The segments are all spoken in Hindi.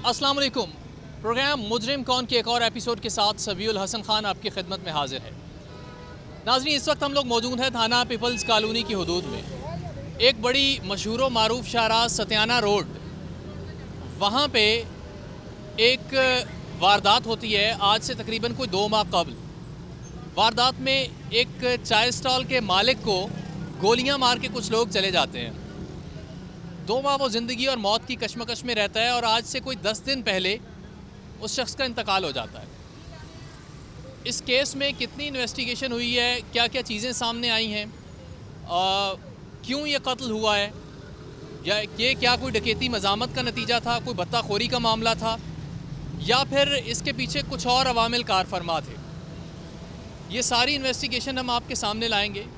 अस्सलाम वालेकुम। प्रोग्राम मुजरिम कौन के एक और एपिसोड के साथ सबीउल हसन खान आपकी खिदमत में हाजिर है। नाज़रीन, इस वक्त हम लोग मौजूद हैं थाना पीपल्स कॉलोनी की हदूद में। एक बड़ी मशहूर व मारूफ शाहराह सत्याना रोड, वहाँ पे एक वारदात होती है आज से तकरीबन कोई 2 माह कबल। वारदात में एक चाय स्टॉल के मालिक को गोलियां मार के कुछ लोग चले जाते हैं। 2 माह वो ज़िंदगी और मौत की कशमकश में रहता है और आज से कोई 10 दिन पहले उस शख्स का इंतकाल हो जाता है। इस केस में कितनी इन्वेस्टिगेशन हुई है, क्या क्या चीज़ें सामने आई हैं, क्यों ये कत्ल हुआ है, या ये क्या कोई डकैती मज़ामत का नतीजा था, कोई बत्ताखोरी का मामला था, या फिर इसके पीछे कुछ और अवामिल कार फरमा थे, ये सारी इन्वेस्टिगेशन हम आपके सामने लाएंगे।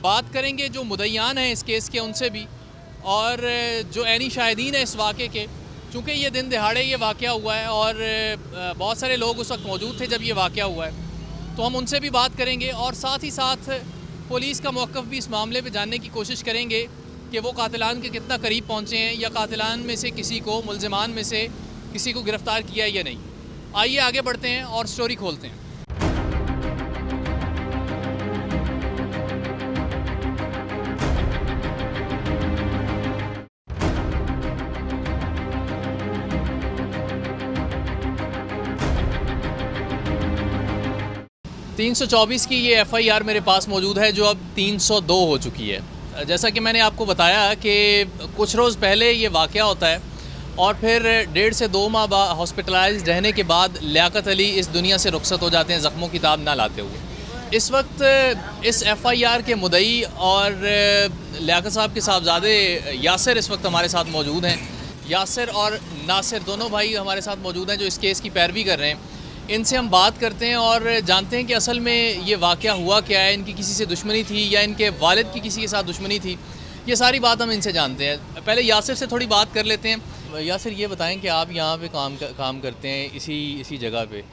बात करेंगे जो मुद्दईयान हैं इस केस के उनसे भी, और जो ऐनी शाहिदीन है इस वाक़े के। चूँकि ये दिन दिहाड़े ये वाक़या हुआ है और बहुत सारे लोग उस वक्त मौजूद थे जब ये वाक़या हुआ है, तो हम उनसे भी बात करेंगे और साथ ही साथ पुलिस का मौक़िफ़ भी इस मामले में जानने की कोशिश करेंगे कि वो कातिलान के कितना करीब पहुँचे हैं, या कातिलान में से किसी को, मुल्ज़िमान में से किसी को गिरफ़्तार किया या नहीं। आइए आगे बढ़ते हैं और स्टोरी खोलते हैं। 324 की ये FIR मेरे पास मौजूद है, जो अब 302 हो चुकी है। जैसा कि मैंने आपको बताया कि कुछ रोज़ पहले ये वाक़या होता है और फिर 1.5 से 2 माह हॉस्पिटलाइज्ड रहने के बाद लियाकत अली इस दुनिया से रुखसत हो जाते हैं, ज़ख्मों की ताब ना लाते हुए। इस वक्त इस FIR के मुद्दई और लियाकत साहब के साहबजादे यासिर इस वक्त हमारे साथ मौजूद हैं। यासिर और नासिर दोनों भाई हमारे साथ मौजूद हैं जो इस केस की पैरवी कर रहे हैं। इनसे हम बात करते हैं और जानते हैं कि असल में ये वाक़या हुआ क्या है, इनकी किसी से दुश्मनी थी या इनके वालिद की किसी के साथ दुश्मनी थी, ये सारी बात हम इनसे जानते हैं। पहले यासिर से थोड़ी बात कर लेते हैं। यासिर, ये बताएं कि आप यहाँ पे काम करते हैं इसी जगह पे,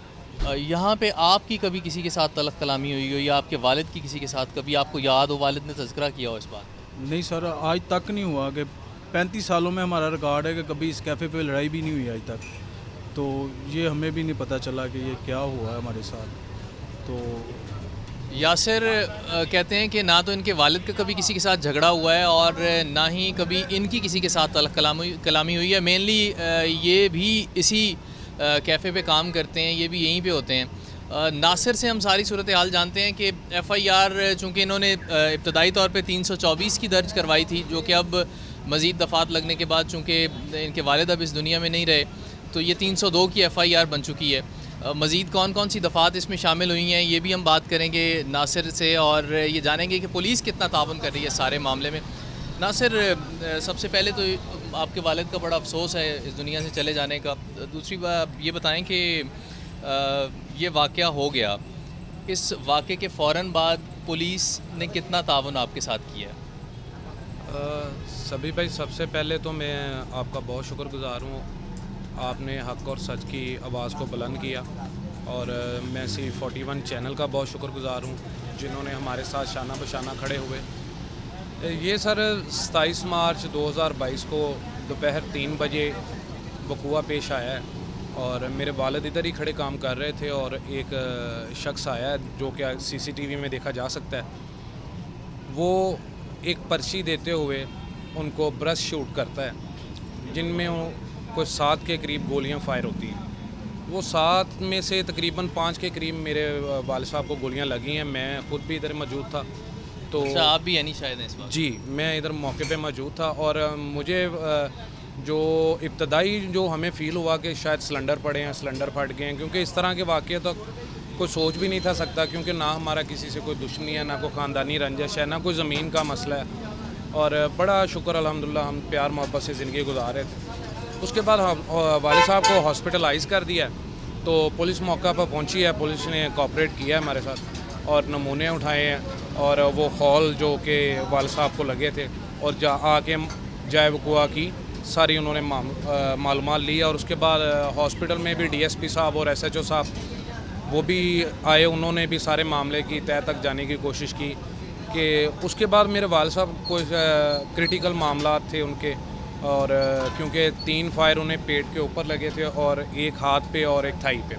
यहाँ पे आपकी कभी किसी के साथ तलख कलामी हुई हो या आपके वालिद की किसी के साथ कभी आपको याद हो, वालिद ने तज़किरा किया हो इस बात? नहीं सर, आज तक नहीं हुआ कि 35 सालों में हमारा रिकॉर्ड है कि कभी इस कैफ़े पे लड़ाई भी नहीं हुई आज तक। तो ये हमें भी नहीं पता चला कि ये क्या हुआ है हमारे साथ। तो यासिर कहते हैं कि ना तो इनके वालिद का कभी किसी के साथ झगड़ा हुआ है और ना ही कभी इनकी किसी के साथ तलख कलामी हुई है। मेनली ये भी इसी कैफ़े पे काम करते हैं, ये भी यहीं पे होते हैं। नासिर से हम सारी सूरत हाल जानते हैं कि FIR चूँकि इन्होंने इब्तदाई तौर पे 324 की दर्ज करवाई थी, जो कि अब मज़ीद दफ़ात लगने के बाद चूँकि इनके वालिद अब इस दुनिया में नहीं रहे, तो ये 302 की FIR बन चुकी है। मज़ीद कौन कौन सी दफ़ात इसमें शामिल हुई हैं, ये भी हम बात करेंगे नासिर से और ये जानेंगे कि पुलिस कितना ताउन कर रही है सारे मामले में। नासिर, सबसे पहले तो आपके वालिद का बड़ा अफसोस है इस दुनिया से चले जाने का। दूसरी बात ये बताएं कि ये वाक़या हो गया, इस वाक़े के फ़ौरन बाद पुलिस ने कितना ताउन आपके साथ किया? सभी भाई, सबसे पहले तो मैं आपका बहुत शुक्रगुज़ार हूँ, आपने हक़ और सच की आवाज़ को बुलंद किया। और मैं C41 चैनल का बहुत शुक्रगुज़ार हूँ जिन्होंने हमारे साथ शाना बशाना खड़े हुए। ये सर 27 मार्च 2022 को दोपहर 3 बजे वक़ूआ पेश आया है और मेरे वालिद इधर ही खड़े काम कर रहे थे और एक शख्स आया जो कि CCTV में देखा जा सकता है। वो एक पर्ची देते हुए उनको ब्रश शूट करता है, जिनमें कुछ 7 के करीब गोलियां फायर होती हैं। वो 7 में से तकरीबन 5 के करीब मेरे वालिद साहब को गोलियां लगी हैं। मैं ख़ुद भी इधर मौजूद था। तो अच्छा, आप भी यानी शायद इस वक्त? जी, मैं इधर मौके पे मौजूद था और मुझे जो इब्तदाई जो हमें फ़ील हुआ कि शायद सिलेंडर पड़े हैं, सिलेंडर फट गए हैं, क्योंकि इस तरह के वाक़े तो कोई सोच भी नहीं था सकता, क्योंकि ना हमारा किसी से कोई दुश्मनी है, ना कोई ख़ानदानी रंजिश है, ना कोई ज़मीन का मसला है। और बड़ा शुक्र अल्हम्दुलिल्लाह हम प्यार मोहब्बत से ज़िंदगी गुजार रहे थे। उसके बाद वालिद साहब को हॉस्पिटलाइज़ कर दिया, तो पुलिस मौका पर पहुंची है। पुलिस ने कोऑपरेट किया है हमारे साथ और नमूने उठाए हैं और वो हॉल जो कि वालिद साहब को लगे थे और आके जाए वक़ूआ की सारी उन्होंने मालूमात ली। और उसके बाद हॉस्पिटल में भी DSP साहब और SHO साहब वो भी आए, उन्होंने भी सारे मामले की तह तक जाने की कोशिश की। कि उसके बाद मेरे वालिद साहब कोई क्रिटिकल मामला थे उनके, और क्योंकि 3 फायर उन्हें पेट के ऊपर लगे थे और एक हाथ पे और एक थाई पे,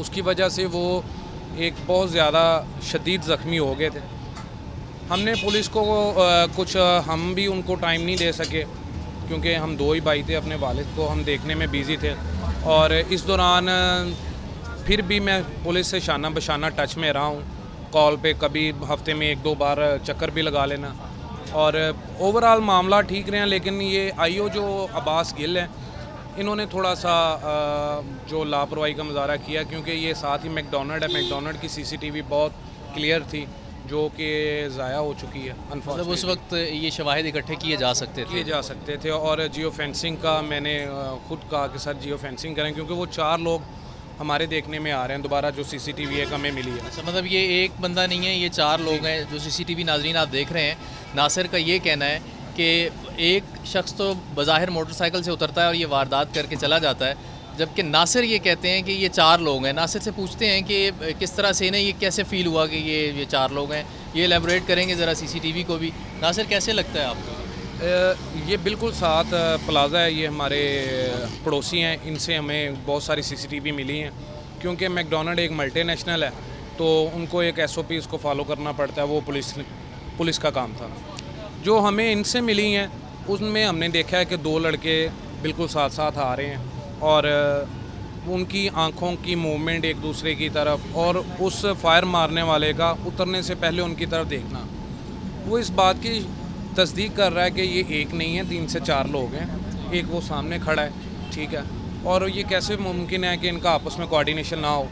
उसकी वजह से वो एक बहुत ज़्यादा शदीद ज़ख्मी हो गए थे। हमने पुलिस को कुछ हम भी उनको टाइम नहीं दे सके क्योंकि हम 2 ही भाई थे, अपने वालिद को हम देखने में बिज़ी थे और इस दौरान फिर भी मैं पुलिस से शाना बशाना टच में रहा हूँ, कॉल पे कभी हफ्ते में 1-2 बार चक्कर भी लगा लेना और ओवरऑल मामला ठीक रहे हैं। लेकिन ये आईओ जो अब्बास गिल हैं, इन्होंने थोड़ा सा जो लापरवाही का मुजाहरा किया क्योंकि ये साथ ही मैकडोनल्ड है, मैकडोनल्ड की सीसीटीवी बहुत क्लियर थी जो कि ज़ाया हो चुकी है। मतलब उस वक्त ये शवाहिद इकट्ठे किए जा सकते थे और जियो फेंसिंग का मैंने खुद कहा कि सर जियो फेंसिंग करें क्योंकि वो 4 लोग हमारे देखने में आ रहे हैं दोबारा जो सीसीटीवी एक हमें मिली है। अच्छा, मतलब ये एक बंदा नहीं है, ये 4 लोग हैं जो सीसीटीवी नाजरीन आप देख रहे हैं। नासिर का ये कहना है कि एक शख्स तो बज़ाहिर मोटरसाइकिल से उतरता है और ये वारदात करके चला जाता है, जबकि नासिर ये कहते हैं कि ये 4 लोग हैं। नासिर से पूछते हैं कि किस तरह से इन्हें ये कैसे फ़ील हुआ कि ये 4 लोग हैं, ये एलेबोरेट करेंगे ज़रा सीसीटीवी को भी। नासिर कैसे लगता है आपको? ये बिल्कुल साथ प्लाज़ा है, ये हमारे पड़ोसी हैं, इनसे हमें बहुत सारी सीसीटीवी मिली हैं क्योंकि मैकडोनल्ड एक मल्टीनेशनल है तो उनको एक SOPs को फॉलो करना पड़ता है, वो पुलिस का काम था। जो हमें इनसे मिली हैं उसमें हमने देखा है कि 2 लड़के बिल्कुल साथ साथ आ रहे हैं और उनकी आंखों की मूवमेंट एक दूसरे की तरफ और उस फायर मारने वाले का उतरने से पहले उनकी तरफ देखना, वो इस बात की तस्दीक कर रहा है कि ये एक नहीं है, 3 से 4 लोग हैं, एक वो सामने खड़ा है, ठीक है, और ये कैसे मुमकिन है कि इनका आपस में कोऑर्डिनेशन ना हो,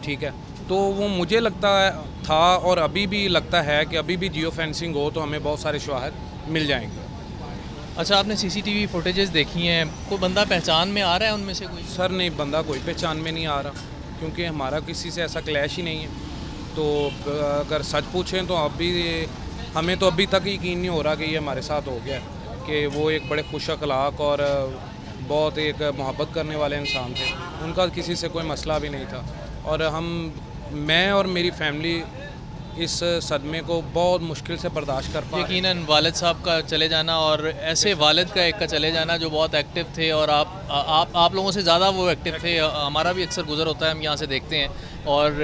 ठीक है। तो वो मुझे लगता है था और अभी भी लगता है कि अभी भी जियो फेंसिंग हो तो हमें बहुत सारे शवाहिद मिल जाएंगे। अच्छा, आपने सीसीटीवी फुटेजेस देखी हैं, कोई बंदा पहचान में आ रहा है उनमें से कोई? सर नहीं, बंदा कोई पहचान में नहीं आ रहा क्योंकि हमारा किसी से ऐसा क्लैश ही नहीं है। तो अगर सच पूछें तो हमें तो अभी तक यकीन नहीं हो रहा कि ये हमारे साथ हो गया कि वो एक बड़े खुश अखलाक और बहुत एक मोहब्बत करने वाले इंसान थे, उनका किसी से कोई मसला भी नहीं था और मैं और मेरी फैमिली इस सदमे को बहुत मुश्किल से बर्दाश्त कर पाए। यकीनन वालिद साहब का चले जाना और ऐसे वालिद का एक का चले जाना जो बहुत एक्टिव थे और आप लोगों से ज़्यादा वो एक्टिव थे। हमारा भी अक्सर गुजर होता है, हम यहाँ से देखते हैं और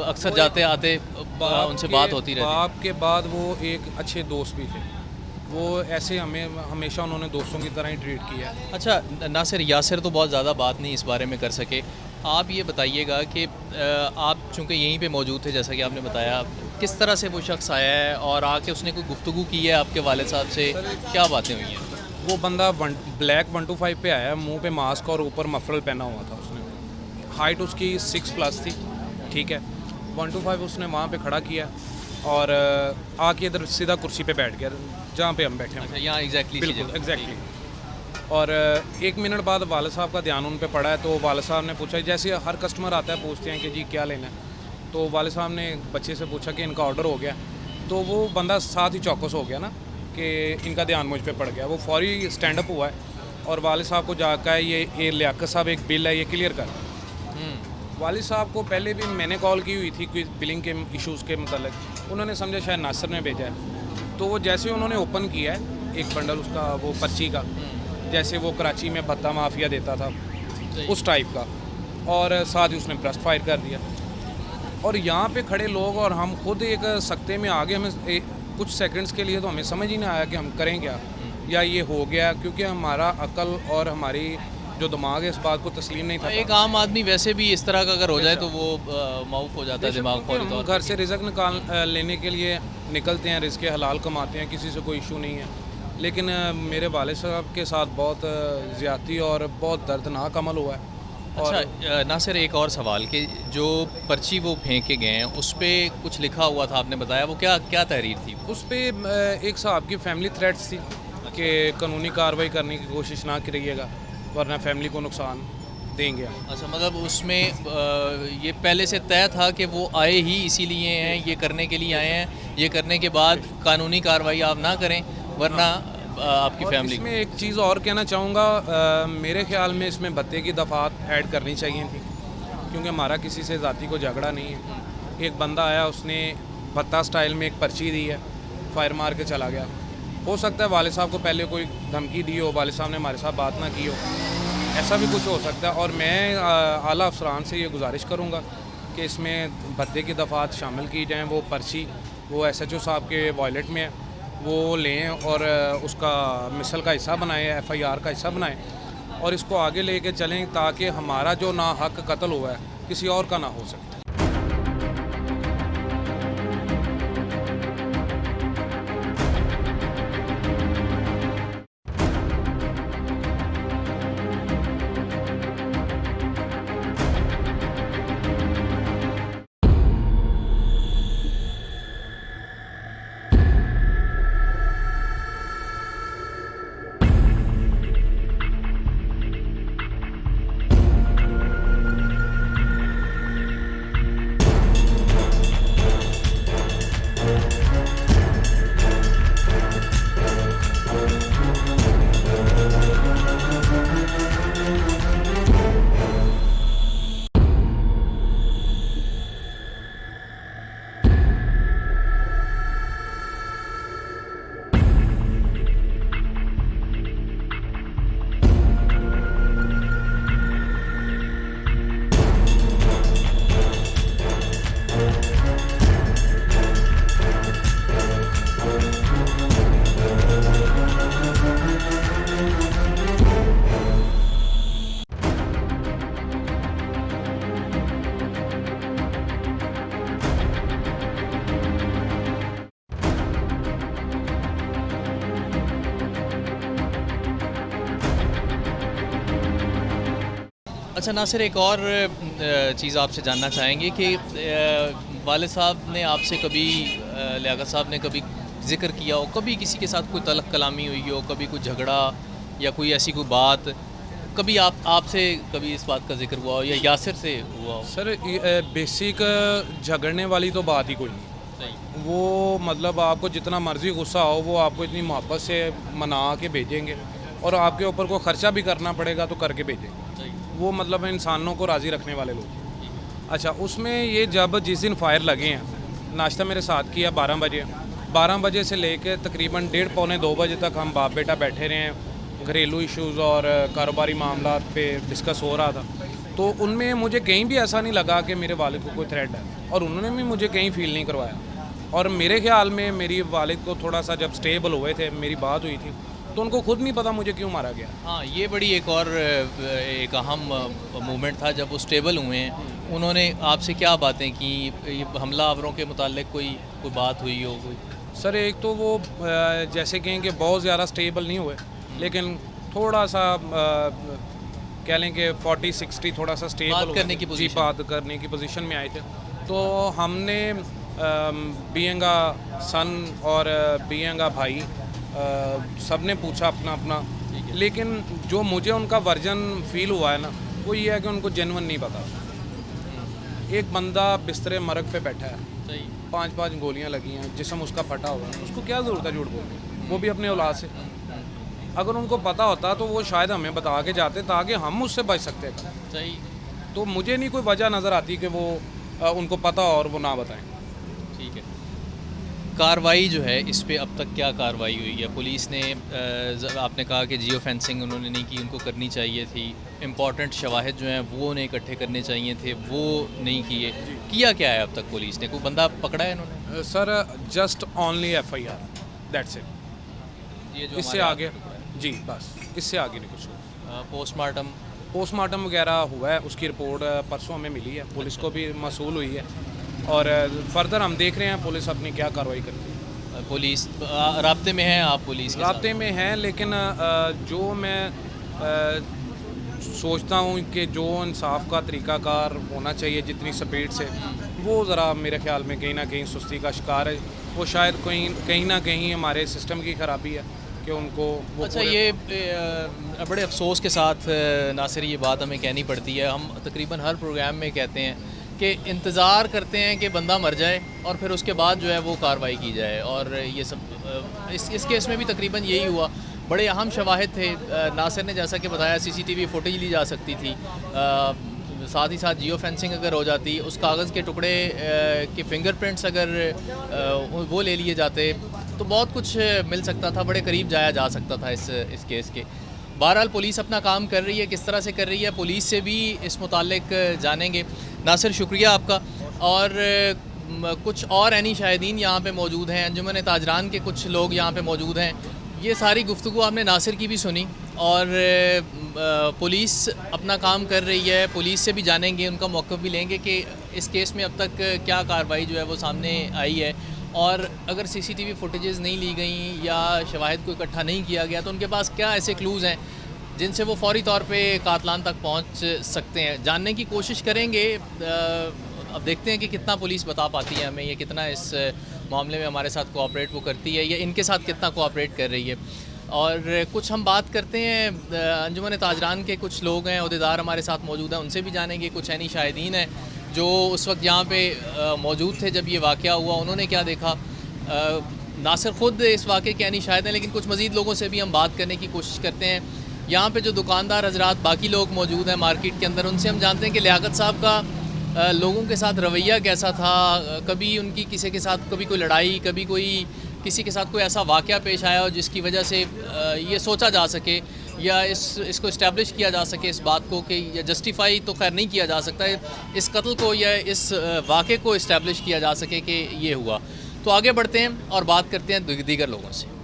अक्सर जाते आते उनसे बात होती रहती है। बाप के बाद वो एक अच्छे दोस्त भी थे, वो ऐसे हमें हमेशा उन्होंने दोस्तों की तरह ही ट्रीट किया। अच्छा नासिर, यासिर तो बहुत ज़्यादा बात नहीं इस बारे में कर सके, आप ये बताइएगा कि आप चूँकि यहीं पे मौजूद थे, जैसा कि आपने बताया, किस तरह से वो शख्स आया है और आके उसने कोई गुफ्तगू की है आपके वालिद साहब से, क्या बातें हुई हैं? वो बंदा ब्लैक 125 पे आया, मुंह पे मास्क और ऊपर मफरल पहना हुआ था उसने, हाइट उसकी 6+ थी, ठीक है। 125 उसने वहाँ पे खड़ा किया और आके इधर सीधा कुर्सी पे बैठ गया जहाँ पे हम बैठे हैं। अच्छा, यहाँ एग्जैक्टली। और 1 मिनट बाद वालिद साहब का ध्यान उन पे पड़ा है तो वालिद साहब ने पूछा, जैसे हर कस्टमर आता है पूछते हैं कि जी क्या लेना है, तो वालिद साहब ने बच्चे से पूछा कि इनका ऑर्डर हो गया, तो वो बंदा साथ ही चौकस हो गया ना कि इनका ध्यान मुझ पे पड़ गया। वो फौरी स्टैंड अप हुआ है और वालिद साहब को जाकर ये लियाकत साहब एक बिल है ये क्लियर कर। वालिद साहब को पहले भी मैंने कॉल की हुई थी कोई बिलिंग के इश्यूज़ के मतलब, उन्होंने समझा शायद नासिर ने भेजा है, तो वो जैसे उन्होंने ओपन किया है एक बंडल उसका वो पर्ची का, जैसे वो कराची में भत्ता माफिया देता था उस टाइप का, और साथ ही उसने ब्रस्ट फायर कर दिया। और यहाँ पे खड़े लोग और हम खुद एक सख्ते में आ गए, हमें कुछ सेकंड्स के लिए तो हमें समझ ही नहीं आया कि हम करें क्या या ये हो गया, क्योंकि हमारा अकल और हमारी जो दिमाग है इस बात को तस्लीम नहीं था। एक आम आदमी वैसे भी इस तरह का अगर हो जाए तो वो माऊफ हो जाता है दिमाग फौरी तौर पर। घर से रिज़्क निकाल लेने के लिए निकलते हैं, रिज़्क हलाल कमाते हैं, किसी से कोई इशू नहीं है, लेकिन मेरे वालिद साहब के साथ बहुत ज़्यादती और बहुत दर्दनाक अमल हुआ है। अच्छा नासिर, एक और सवाल कि जो पर्ची वो फेंक के गए हैं उस पर कुछ लिखा हुआ था, आपने बताया, वो क्या तहरीर थी? उस पर एक साहब की फैमिली थ्रेट्स थी कि कानूनी कार्रवाई करने की कोशिश ना करिएगा वरना फैमिली को नुकसान देंगे। अच्छा, मतलब उसमें ये पहले से तय था कि वो आए ही इसीलिए हैं, ये करने के लिए आए हैं, ये करने के बाद कानूनी कार्रवाई आप ना करें वरना आपकी फैमिली। इसमें एक चीज़ और कहना चाहूँगा, मेरे ख्याल में इसमें भत्ते की दफ़ात ऐड करनी चाहिए थी, क्योंकि हमारा किसी से ज़ाती को झगड़ा नहीं है। एक बंदा आया, उसने भत्ता स्टाइल में एक पर्ची दी है, फायर मार के चला गया, हो सकता है वाले साहब को पहले कोई धमकी दी हो, वाले साहब ने हमारे साथ बात ना की हो, ऐसा भी कुछ हो सकता है। और मैं आला अफसरान से ये गुजारिश करूँगा कि इसमें भद्दे की दफ़ात शामिल की जाएँ। वो पर्ची वो SHO साहब के वॉलेट में है, वो लें और उसका मिसल का हिस्सा बनाएं, FIR का हिस्सा बनाएं और इसको आगे लेके चलें ताकि हमारा जो नाहक कत्ल हुआ है किसी और का ना हो सके। अच्छा नासिर, एक और चीज़ आपसे जानना चाहेंगे कि वालिद साहब ने आपसे कभी लियाकत साहब ने कभी जिक्र किया हो, कभी किसी के साथ कोई तलख कलामी हुई हो, कभी कोई झगड़ा या कोई ऐसी कोई बात, कभी आपसे कभी इस बात का जिक्र हुआ हो या यासिर से हुआ हो? सर बेसिक झगड़ने वाली तो बात ही कोई नहीं। सही। वो मतलब आपको जितना मर्ज़ी गुस्सा हो वो आपको इतनी मोहब्बत से मना के भेजेंगे और आपके ऊपर को ख़र्चा भी करना पड़ेगा तो करके भेजेंगे। सही। वो मतलब इंसानों को राज़ी रखने वाले लोग। अच्छा, उसमें ये जब जिस दिन फायर लगे हैं, नाश्ता मेरे साथ किया 12 बजे से लेकर तकरीबन 1:30 पौने 2 बजे तक हम बाप बेटा बैठे रहे हैं। घरेलू इश्यूज़ और कारोबारी मामला पे डिस्कस हो रहा था, तो उनमें मुझे कहीं भी ऐसा नहीं लगा कि मेरे वालिद को कोई थ्रेट है और उन्होंने भी मुझे कहीं फील नहीं करवाया। और मेरे ख्याल में मेरी वालिद को थोड़ा सा जब स्टेबल हुए थे, मेरी बात हुई थी, तो उनको खुद नहीं पता मुझे क्यों मारा गया। हाँ, ये बड़ी एक और एक अहम मूवमेंट था जब वो स्टेबल हुए हैं। उन्होंने आपसे क्या बातें की? ये हमलावरों के मुताल्लिक कोई बात हुई हो? कोई सर एक तो वो जैसे कहें कि बहुत ज़्यादा स्टेबल नहीं हुए, लेकिन थोड़ा सा कह लें कि 40-60 थोड़ा सा स्टेबल बात करने की जी बात करने की पोजीशन में आए थे। तो हमने बीइंग अ सन और बीइंग अ भाई सब ने पूछा अपना अपना, लेकिन जो मुझे उनका वर्जन फील हुआ है ना, वो ये है कि उनको जेन्युइन नहीं पता। एक बंदा बिस्तरे मरग पे बैठा है, सही 5 गोलियां लगी हैं, जिस्म उसका फटा हुआ है, उसको क्या ज़रूरत है झूठ बोलने, वो भी अपने औलाद से। अगर उनको पता होता तो वो शायद हमें बता के जाते ताकि हम उससे बच सकते थे। सही। तो मुझे नहीं कोई वजह नज़र आती कि वो उनको पता और वो ना बताएं। ठीक है। कार्रवाई जो है इस पे अब तक क्या कार्रवाई हुई है? पुलिस ने आपने कहा कि जियो फेंसिंग उन्होंने नहीं की, उनको करनी चाहिए थी। इम्पॉर्टेंट शवाहिद जो हैं वो उन्हें इकट्ठे करने चाहिए थे, वो नहीं किए। किया क्या है अब तक पुलिस ने? कोई बंदा पकड़ा है इन्होंने? Sir just only FIR, that's it. ये जो इससे हमारे आगे जी बस, इससे आगे नहीं कुछ हुआ। पोस्टमार्टम वगैरह हुआ है, उसकी रिपोर्ट परसों हमें मिली है, पुलिस को भी मसूल हुई है और फर्दर हम देख रहे हैं पुलिस अपनी क्या कार्रवाई करती है। पुलिस राब्ते में है? आप पुलिस के राब्ते में हैं, लेकिन जो मैं सोचता हूँ कि जो इंसाफ का तरीक़ाकार होना चाहिए जितनी स्पीड से, वो ज़रा मेरे ख्याल में कहीं ना कहीं सुस्ती का शिकार है। वो शायद कहीं ना कहीं हमारे सिस्टम की ख़राबी है कि उनको वो अच्छा, ये बड़े अफसोस के साथ नासिर ये बात हमें कहनी पड़ती है, हम तकरीबन हर प्रोग्राम में कहते हैं कि इंतज़ार करते हैं कि बंदा मर जाए और फिर उसके बाद जो है वो कार्रवाई की जाए, और ये सब इस केस में भी तकरीबन यही हुआ। बड़े अहम शवाहिद थे। नासिर ने जैसा कि बताया CCTV फुटेज ली जा सकती थी, साथ ही साथ जियो फेंसिंग अगर हो जाती, उस कागज़ के टुकड़े के फिंगरप्रिंट्स अगर वो ले लिए जाते, तो बहुत कुछ मिल सकता था, बड़े करीब जाया जा सकता था इस केस के। बहरहाल पुलिस अपना काम कर रही है, किस तरह से कर रही है पुलिस से भी इस मुतालिक जानेंगे। नासिर शुक्रिया आपका। और कुछ और ऐनी शाहिदीन यहाँ पे मौजूद हैं, अंजुमन ताजरान के कुछ लोग यहाँ पे मौजूद हैं। ये सारी गुफ्तगू आपने नासिर की भी सुनी और पुलिस अपना काम कर रही है, पुलिस से भी जानेंगे, उनका मौक़िफ़ भी लेंगे कि इस केस में अब तक क्या कार्रवाई जो है वो सामने आई है, और अगर सीसीटीवी फुटेजेस नहीं ली गई या शवाहिद को इकट्ठा नहीं किया गया तो उनके पास क्या ऐसे क्लूज़ हैं जिनसे वो फौरी तौर पे कातलान तक पहुंच सकते हैं। जानने की कोशिश करेंगे। अब देखते हैं कि कितना पुलिस बता पाती है हमें, ये कितना इस मामले में हमारे साथ कोऑपरेट वो करती है या इनके साथ कितना कोऑपरेट कर रही है। और कुछ हम बात करते हैं, अंजुमन ताजरान के कुछ लोग हैं, अहदेदार हमारे साथ मौजूद हैं, उनसे भी जानेंगे। कुछ ऐनी शाहिदीन हैं जो उस वक्त यहाँ पे मौजूद थे जब ये वाक़या हुआ, उन्होंने क्या देखा। नासिर ख़ुद इस वाक़े के ऐनी शाहिद हैं, लेकिन कुछ मज़ीद लोगों से भी हम बात करने की कोशिश करते हैं। यहाँ पे जो दुकानदार हजरात बाकी लोग मौजूद हैं मार्केट के अंदर, उनसे हम जानते हैं कि लियाकत साहब का लोगों के साथ रवैया कैसा था। कभी उनकी किसी के साथ कभी कोई लड़ाई, कभी कोई किसी के साथ कोई ऐसा वाक़या पेश आया हो जिसकी वजह से ये सोचा जा सके या इसको इस्टेब्लिश किया जा सके इस बात को कि या जस्टिफाई तो खैर नहीं किया जा सकता है, इस कत्ल को या इस वाक़े को इस्टेब्लिश किया जा सके कि ये हुआ। तो आगे बढ़ते हैं और बात करते हैं दीगर लोगों से।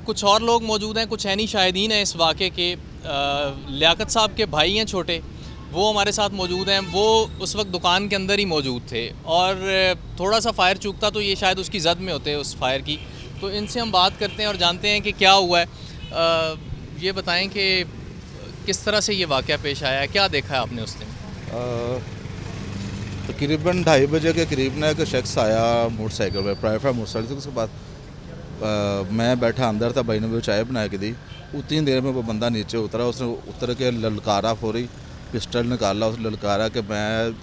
कुछ और लोग मौजूद हैं, कुछ ऐनी शाहिदीन हैं इस वाक़े के। लियाकत साहब के भाई हैं छोटे, वो हमारे साथ मौजूद हैं। वो उस वक्त दुकान के अंदर ही मौजूद थे और थोड़ा सा फ़ायर चूकता तो ये शायद उसकी जद में होते उस फायर की। तो इनसे हम बात करते हैं और जानते हैं कि क्या हुआ है। ये बताएं कि किस तरह से ये वाक़या पेश आया है, क्या देखा है आपने उस दिन? तकरीबन 2:30 बजे के करीब ना एक शख्स आया मोटरसाइकिल पर, प्राइवेट मोटरसाइकिल से। उसके बाद मैं बैठा अंदर था, भाई ने वो चाय बना के दी। उतनी देर में वो बंदा नीचे उतरा, उसने उतर के ललकारा, फौरी पिस्टल निकाला, उस ललकारा कि मैं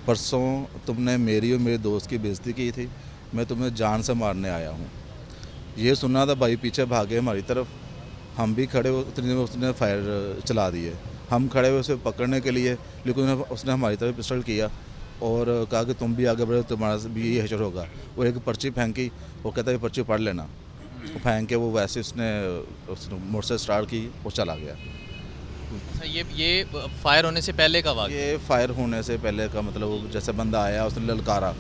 परसों तुमने मेरी और मेरे दोस्त की बेइज्जती की थी, मैं तुम्हें जान से मारने आया हूँ। ये सुना था भाई पीछे भागे हमारी तरफ, हम भी खड़े, उतनी देर में उसने फायर चला दिए। हम खड़े हुए उसे पकड़ने के लिए, लेकिन उसने हमारी तरफ पिस्टल किया और कहा कि तुम भी आगे बढ़ो, तुम्हारा भी ये हशर होगा। वो एक पर्ची फेंकी, वो कहता है ये पर्ची पढ़ लेना। वो फेंक के वो वैसे उसने मोटर स्टार्ट की और चला गया। अच्छा, ये फायर होने से पहले का वाक़या? ये फायर होने से पहले का मतलब, जैसे बंदा आया उसने ललकारा।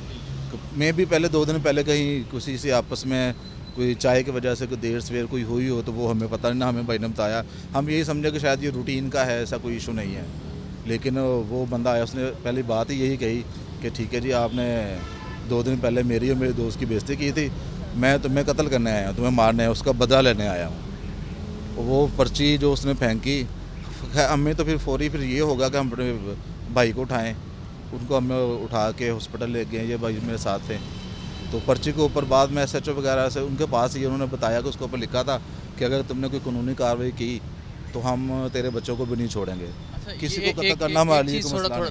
मैं भी पहले 2 दिन पहले कहीं किसी से आपस में कोई चाय की वजह से कोई देर सवेर कोई हुई हो, तो वो हमें पता नहीं ना, हमें भाई ने बताया। हम यही समझे कि शायद ये रूटीन का है, ऐसा कोई इशू नहीं है। लेकिन वो बंदा आया, उसने पहली बात ही यही कही कि ठीक है जी, आपने 2 दिन पहले मेरी और मेरे दोस्त की बेइज्जती की थी, मैं तुम्हें कत्ल करने आया हूँ, तुम्हें मारने आया, उसका बदला लेने आया हूँ। वो पर्ची जो उसने फेंकी, हमें तो फिर फौरी फिर ये होगा कि हम अपने भाई को उठाएं। उनको हमें उठा के हॉस्पिटल ले गए, ये भाई मेरे साथ थे। तो पर्ची के ऊपर बाद में SHO वगैरह से उनके पास ही उन्होंने बताया कि उसके ऊपर लिखा था कि अगर तुमने कोई कानूनी कार्रवाई की तो हम तेरे बच्चों को भी नहीं छोड़ेंगे। अच्छा, किसी को कत्ल करना हमारे लिए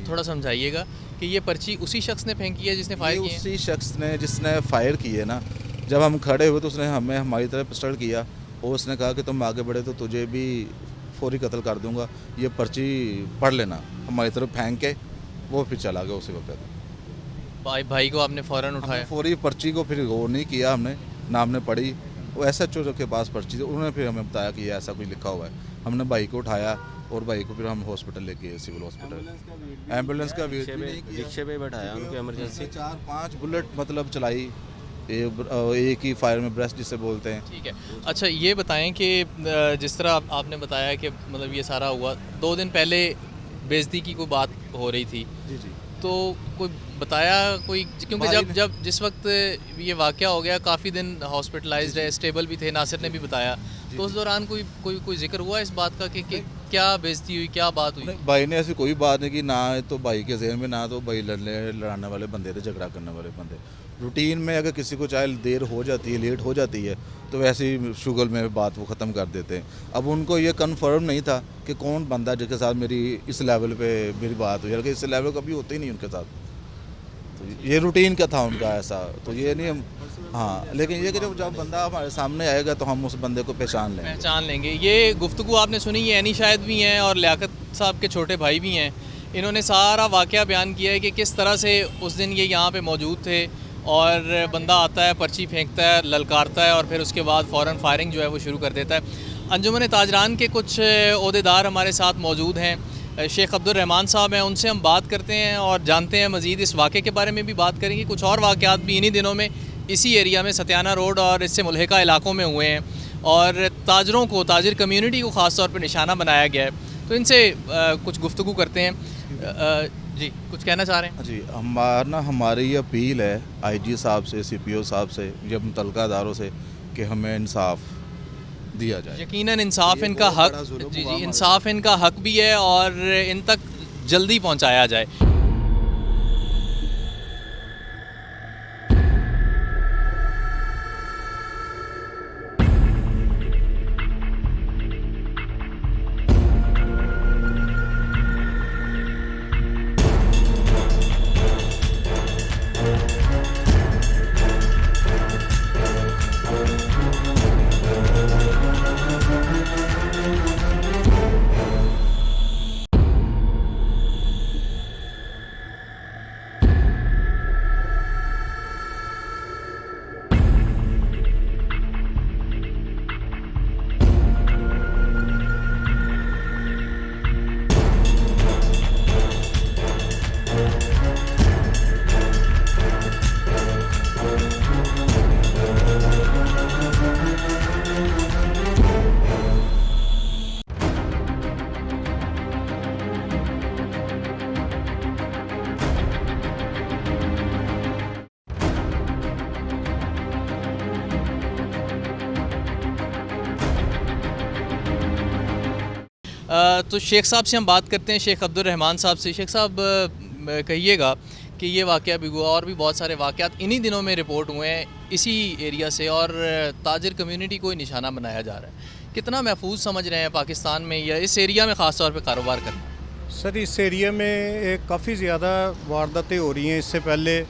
थोड़ा समझाइएगा कि ये पर्ची उसी शख्स ने फेंकी है जिसने फायर किया? उसी शख्स ने जिसने फायर किए ना। जब हम खड़े हुए तो उसने हमें हमारी तरफ पिस्टल किया और उसने कहा कि तुम आगे बढ़े तो तुझे भी फौरी कत्ल कर दूंगा, ये पर्ची पढ़ लेना। हमारी तरफ फेंक के वो फिर चला गया उसी वक्त। भाई को आपने फ़ौरन उठाया? फौरी पर्ची को फिर गौर नहीं किया हमने, ना हमने पढ़ी। वो SHO के पास पर्ची थी, उन्होंने फिर हमें बताया कि ये ऐसा कुछ लिखा हुआ है। हमने भाई को उठाया और भाई को फिर हम हॉस्पिटल लेके गए, सिविल हॉस्पिटल। एम्बुलेंस का वेट भी नहीं किया, रिक्शे पे बैठाया उनको, इमरजेंसी 4-5 बुलेट मतलब चलाई, एक ही फायर में ब्रेस्ट जिसे बोलते हैं। ठीक है। अच्छा, ये बताएं कि जिस तरह आपने बताया कि मतलब ये सारा हुआ 2 दिन पहले बेइज्जती की कोई बात हो रही थी, जी जी, तो कोई बताया कोई, क्योंकि जब जिस वक्त ये वाक़या हो गया काफ़ी दिन हॉस्पिटलाइज्ड है, स्टेबल भी थे, नासिर ने भी बताया, तो उस दौरान कोई जिक्र हुआ इस बात का कि क्या बेइज्जती हुई, क्या बात हुई? भाई ने ऐसी कोई बात नहीं की, ना तो भाई के जहन में, ना तो भाई लड़ाने वाले बंदे थे, झगड़ा करने वाले बंदे। रूटीन में अगर किसी को चाहे देर हो जाती है, लेट हो जाती है, तो वैसे ही शुगल में बात वो ख़त्म कर देते हैं। अब उनको ये कन्फर्म नहीं था कि कौन बंदा जिसके साथ मेरी इस लेवल पे मेरी बात हुई, बल्कि इस लेवल कभी होती ही नहीं उनके साथ। तो तो ये रूटीन का था उनका ऐसा, तो ये नहीं हम, हाँ, लेकिन ये कि जब बंदा हमारे सामने आएगा तो हम उस बंदे को पहचान लेंगे। ये गुफ्तगू आपने सुनी, ये एनी शाहिद भी हैं और लियाकत साहब के छोटे भाई भी हैं। इन्होंने सारा वाक़या बयान किया है कि किस तरह से उस दिन ये यहाँ पे मौजूद थे और बंदा आता है, पर्ची फेंकता है, ललकारता है और फिर उसके बाद फ़ौरन फायरिंग जो है वो शुरू कर देता है। अंजुमन ताजरान के कुछ ओहदेदार हमारे साथ मौजूद हैं, शेख अब्दुल रहमान साहब हैं, उनसे हम बात करते हैं और जानते हैं मज़ीद इस वाक़े के बारे में भी बात करेंगे। कुछ और वाक़यात भी इन्हीं दिनों में इसी एरिया में सत्याना रोड और इससे मुल्हिका इलाकों में हुए हैं और ताजरों को, ताजिर कम्यूनिटी को ख़ास तौर पर निशाना बनाया गया है। तो इनसे कुछ गुफ्तगू करते हैं। जी, कुछ कहना चाह रहे हैं? जी, हमारी ये अपील है आईजी साहब से, सीपीओ साहब से, या मुतल्लिका अदारों से कि हमें इंसाफ दिया जाए। यकीनन इंसाफ ये इनका बहुत हक, बड़ा जुल्म जी हुआ जी, हमारे इंसाफ इनका हक भी है और इन तक जल्दी पहुंचाया जाए। तो शेख साहब से हम बात करते हैं, शेख अब्दुल रहमान साहब से। शेख साहब कहिएगा कि ये वाक़या भी हुआ और भी बहुत सारे वाक़यात इन्हीं दिनों में रिपोर्ट हुए हैं इसी एरिया से और ताजिर कम्युनिटी को ही निशाना बनाया जा रहा है। कितना महफूज समझ रहे हैं पाकिस्तान में या इस एरिया में ख़ास तौर पे कारोबार करना? सर, इस एरिया में काफ़ी ज़्यादा वारदातें हो रही हैं। इससे पहले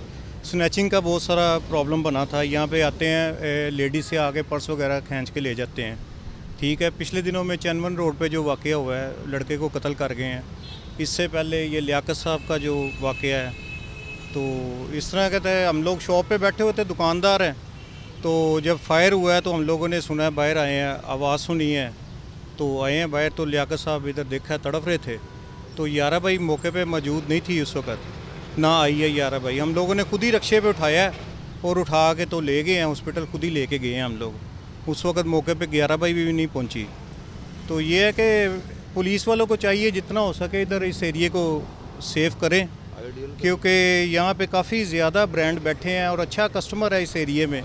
स्नैचिंग का बहुत सारा प्रॉब्लम बना था। यहाँ पे आते हैं लेडीज़ से आके पर्स वगैरह खींच के ले जाते हैं। ठीक है, पिछले दिनों में चैनवन रोड पे जो वाक़या हुआ है, लड़के को कत्ल कर गए हैं। इससे पहले ये लियाकत साहब का जो वाक़या है, तो इस तरह कहते हैं, हम लोग शॉप पे बैठे हुए थे, दुकानदार हैं, तो जब फायर हुआ है तो हम लोगों ने सुना है, बाहर आए हैं, आवाज़ सुनी है, तो आए हैं बाहर, तो लियाकत साहब इधर देखा, तड़प रहे थे। तो यारा भाई मौके पे मौजूद नहीं थी उस वक़्त, ना आई है यारा भाई। हम लोगों ने खुद ही रक्शे पे उठाया और उठा के तो ले गए हैं हॉस्पिटल, खुद ही लेके गए हैं हम लोग। उस वक़्त मौके पे 11 भाई भी नहीं पहुंची। तो ये है कि पुलिस वालों को चाहिए जितना हो सके इधर इस एरिए को सेव करें, क्योंकि यहाँ पे काफ़ी ज़्यादा ब्रांड बैठे हैं और अच्छा कस्टमर है इस एरिए में।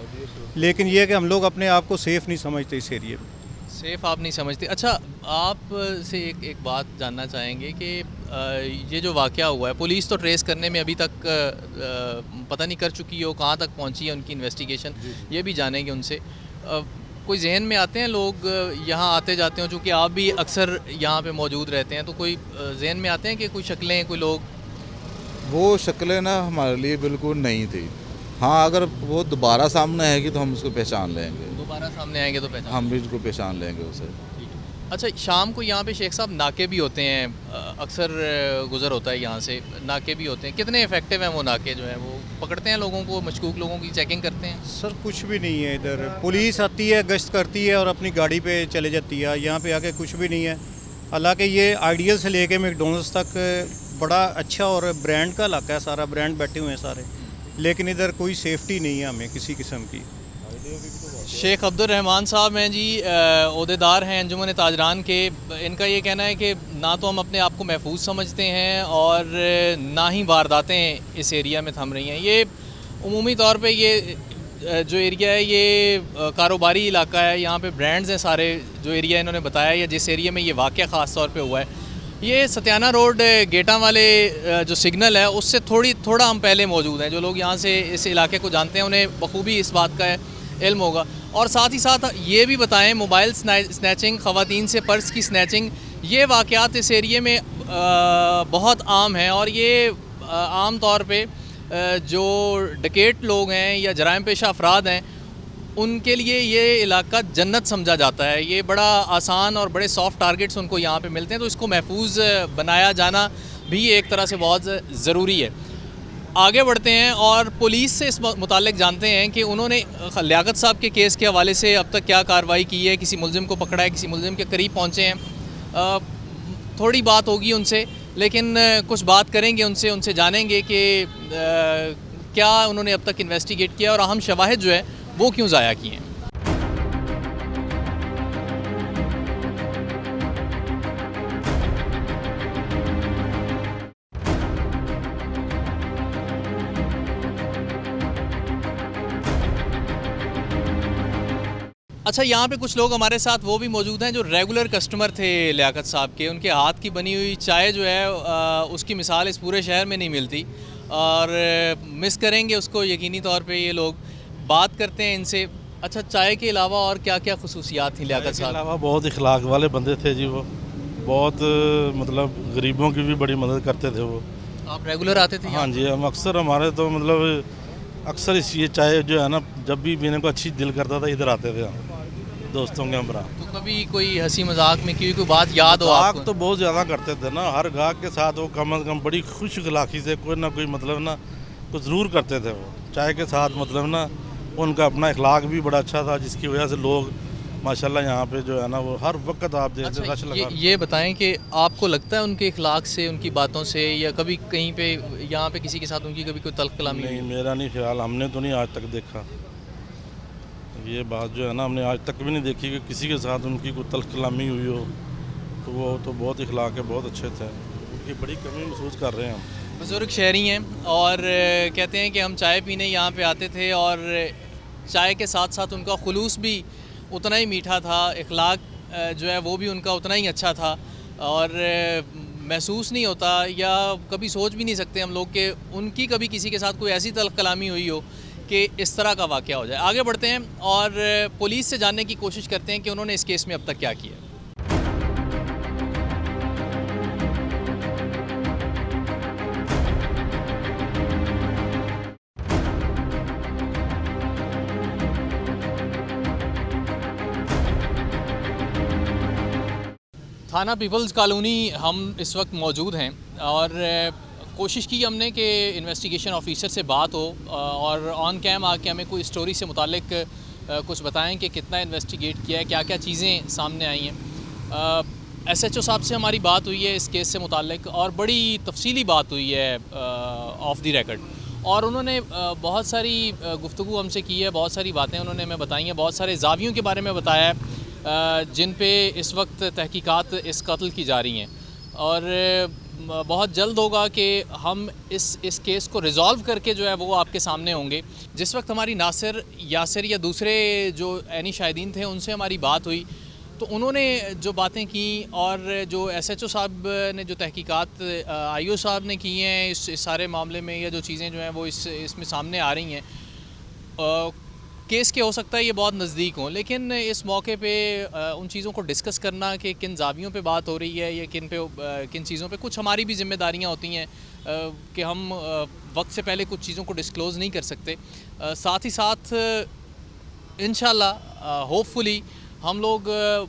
लेकिन ये है कि हम लोग अपने आप को सेफ़ नहीं समझते इस एरिए में। सेफ़ आप नहीं समझते? अच्छा, आप से एक बात जानना चाहेंगे कि ये जो वाक़या हुआ है, पुलिस तो ट्रेस करने में अभी तक पता नहीं कर चुकी हो, कहाँ तक पहुँची है उनकी इन्वेस्टिगेशन, ये भी जानेंगे उनसे। कोई जहन में आते हैं लोग यहाँ आते जाते हो, चूँकि आप भी अक्सर यहाँ पे मौजूद रहते हैं, तो कोई जहन में आते हैं कि कोई शक्लें, कोई लोग? वो शक्लें ना हमारे लिए बिल्कुल नहीं थी। हाँ, अगर वो दोबारा सामने आएगी तो हम उसको पहचान लेंगे। दोबारा सामने आएंगे तो पहचान? हम भी उसको पहचान लेंगे उसे। अच्छा, शाम को यहाँ पे शेख साहब नाके भी होते हैं, अक्सर गुज़र होता है यहाँ से, नाके भी होते हैं। कितने इफेक्टिव हैं वो नाके जो हैं? वो पकड़ते हैं लोगों को, मशकूक लोगों की चेकिंग करते हैं? सर, कुछ भी नहीं है इधर। पुलिस आती है, गश्त करती है और अपनी गाड़ी पे चले जाती है। यहाँ पे आके कुछ भी नहीं है। हालांकि ये आइडियल से लेके मैकडोनल्ड्स तक बड़ा अच्छा और ब्रांड का इलाका है, सारा ब्रांड बैठे हुए हैं सारे, लेकिन इधर कोई सेफ्टी नहीं है हमें किसी किस्म की। शेख अब्दुल रहमान साहब हैं जी, ओहदेदार हैं अंजुमन ताजरान के। इनका ये कहना है कि ना तो हम अपने आप को महफूज समझते हैं और ना ही वारदातें इस एरिया में थम रही हैं। ये उमूमी तौर पे ये जो एरिया है ये कारोबारी इलाका है, यहाँ पे ब्रांड्स हैं सारे। जो एरिया इन्होंने बताया या जिस एरिया में ये वाक़या ख़ास तौर पे हुआ है, ये सत्याना रोड गेटा वाले जो सिग्नल है उससे थोड़ा हम पहले मौजूद हैं। जो लोग यहाँ से इस इलाके को जानते हैं उन्हें बखूबी इस बात का इल्म होगा। और साथ ही साथ ये भी बताएं, मोबाइल स्नैचिंग, ख़वातीन से पर्स की स्नैचिंग, ये वाक़यात इस एरिए में बहुत आम हैं और ये आम तौर पे जो डकैत लोग हैं या जराइम पेशा अफराद हैं उनके लिए ये इलाका जन्नत समझा जाता है। ये बड़ा आसान और बड़े सॉफ्ट टारगेट्स उनको यहाँ पे मिलते हैं, तो इसको महफूज बनाया जाना भी एक तरह से बहुत ज़रूरी है। आगे बढ़ते हैं और पुलिस से इस मुतालिक जानते हैं कि उन्होंने लियाकत साहब के केस के हवाले से अब तक क्या कार्रवाई की है, किसी मुलजिम को पकड़ा है, किसी मुलजिम के करीब पहुँचे हैं। थोड़ी बात होगी उनसे, लेकिन कुछ बात करेंगे उनसे जानेंगे कि क्या उन्होंने अब तक इन्वेस्टिगेट किया और अहम शवाहिद जो है वो क्यों ज़ाया किए हैं। अच्छा, यहाँ पे कुछ लोग हमारे साथ वो भी मौजूद हैं जो रेगुलर कस्टमर थे लियाकत साहब के। उनके हाथ की बनी हुई चाय जो है उसकी मिसाल इस पूरे शहर में नहीं मिलती और मिस करेंगे उसको यकीनी तौर पे ये लोग। बात करते हैं इनसे। अच्छा, चाय के अलावा और क्या क्या खुसूसियात थी लियाकत साहब? अलावा बहुत इखलाक वाले बंदे थे जी, वो बहुत मतलब गरीबों की भी बड़ी मदद करते थे वो। आप रेगुलर आते थे? हाँ जी, हम अक्सर, हमारे तो मतलब अक्सर इस ये चाय जो है ना, जब भी पीने को अच्छी दिल करता था इधर आते थे हम दोस्तों के हमरा। तो कभी कोई हंसी मजाक में की कोई बात याद हो आपको? तो बहुत ज़्यादा करते थे ना, हर गाहक के साथ वो कम अज़ कम बड़ी खुश इखलाकी से कोई ना कोई मतलब ना कुछ ज़रूर करते थे वो चाय के साथ। मतलब ना उनका अपना इखलाक भी बड़ा अच्छा था, जिसकी वजह से लोग माशाल्लाह यहाँ पे जो है ना वो हर वक्त आप देखते रश लगा। ये बताएं कि आपको लगता है उनके इखलाक से, उनकी बातों से, या कभी कहीं पे यहाँ पे किसी के साथ उनकी कभी कोई तल्ख कलामी? नहीं, मेरा नहीं ख्याल, हमने तो नहीं आज तक देखा ये बात जो है ना, हमने आज तक भी नहीं देखी कि किसी के साथ उनकी कोई तल्ख कलामी हुई हो। तो वो तो बहुत इखलाक है, बहुत अच्छे थे, उनकी बड़ी कमी महसूस कर रहे हैं हम। बुजुर्ग शहरी हैं और कहते हैं कि हम चाय पीने यहाँ पे आते थे और चाय के साथ साथ उनका खुलूस भी उतना ही मीठा था, इखलाक जो है वो भी उनका उतना ही अच्छा था और महसूस नहीं होता या कभी सोच भी नहीं सकते हम लोग कि उनकी कभी किसी के साथ कोई ऐसी तल्ख कलामी हुई हो कि इस तरह का वाक़या हो जाए। आगे बढ़ते हैं और पुलिस से जानने की कोशिश करते हैं कि उन्होंने इस केस में अब तक क्या किया। थाना पीपल्स कॉलोनी हम इस वक्त मौजूद हैं और कोशिश की हमने कि इन्वेस्टिगेशन ऑफिसर से बात हो और ऑन कैम आके हमें कोई स्टोरी से मुतालिक कुछ बताएं कि कितना इन्वेस्टिगेट किया है, क्या क्या चीज़ें सामने आई हैं। SHO साहब से हमारी बात हुई है इस केस से मुतालिक और बड़ी तफसीली बात हुई है ऑफ द रिकॉर्ड, और उन्होंने बहुत सारी गुफ्तगू हमसे की है, बहुत सारी बातें उन्होंने हमें बताई हैं, बहुत सारे जावियों के बारे में बताया है जिन पे इस वक्त तहकीकात इस कत्ल की जा रही हैं और बहुत जल्द होगा कि हम इस केस को रिज़ॉल्व करके जो है वो आपके सामने होंगे। जिस वक्त हमारी नासिर, यासिर या दूसरे जो ऐनी शाहिदीन थे उनसे हमारी बात हुई तो उन्होंने जो बातें की और जो SHO साहब ने जो तहकीकात IO साहब ने की हैं इस सारे मामले में, या जो चीज़ें जो हैं वो इसमें सामने आ रही हैं, केस के हो सकता है ये बहुत नज़दीक हों, लेकिन इस मौके पे उन चीज़ों को डिस्कस करना कि किन जावियों पे बात हो रही है या किन चीज़ों पे, कुछ हमारी भी ज़िम्मेदारियां होती हैं कि हम वक्त से पहले कुछ चीज़ों को डिस्क्लोज़ नहीं कर सकते। साथ ही साथ इंशाल्लाह होपफुली हम लोग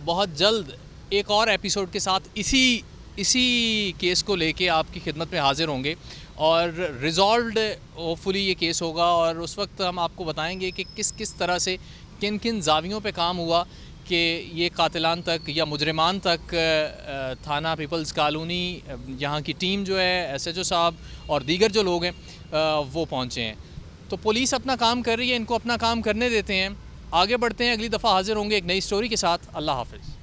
बहुत जल्द एक और एपिसोड के साथ इसी केस को लेके आपकी खिदमत में हाज़िर होंगे और रिज़ॉल्व्ड होपफुली ये केस होगा और उस वक्त हम आपको बताएंगे कि किस तरह से किन किन जावियों पे काम हुआ कि ये कातिलान तक या मुजरिमान तक थाना पीपल्स कॉलोनी यहाँ की टीम जो है SHO साहब और दीगर जो लोग हैं वो पहुँचे हैं। तो पुलिस अपना काम कर रही है, इनको अपना काम करने देते हैं। आगे बढ़ते हैं, अगली दफ़ा हाज़िर होंगे एक नई स्टोरी के साथ। अल्लाह हाफ़िज़।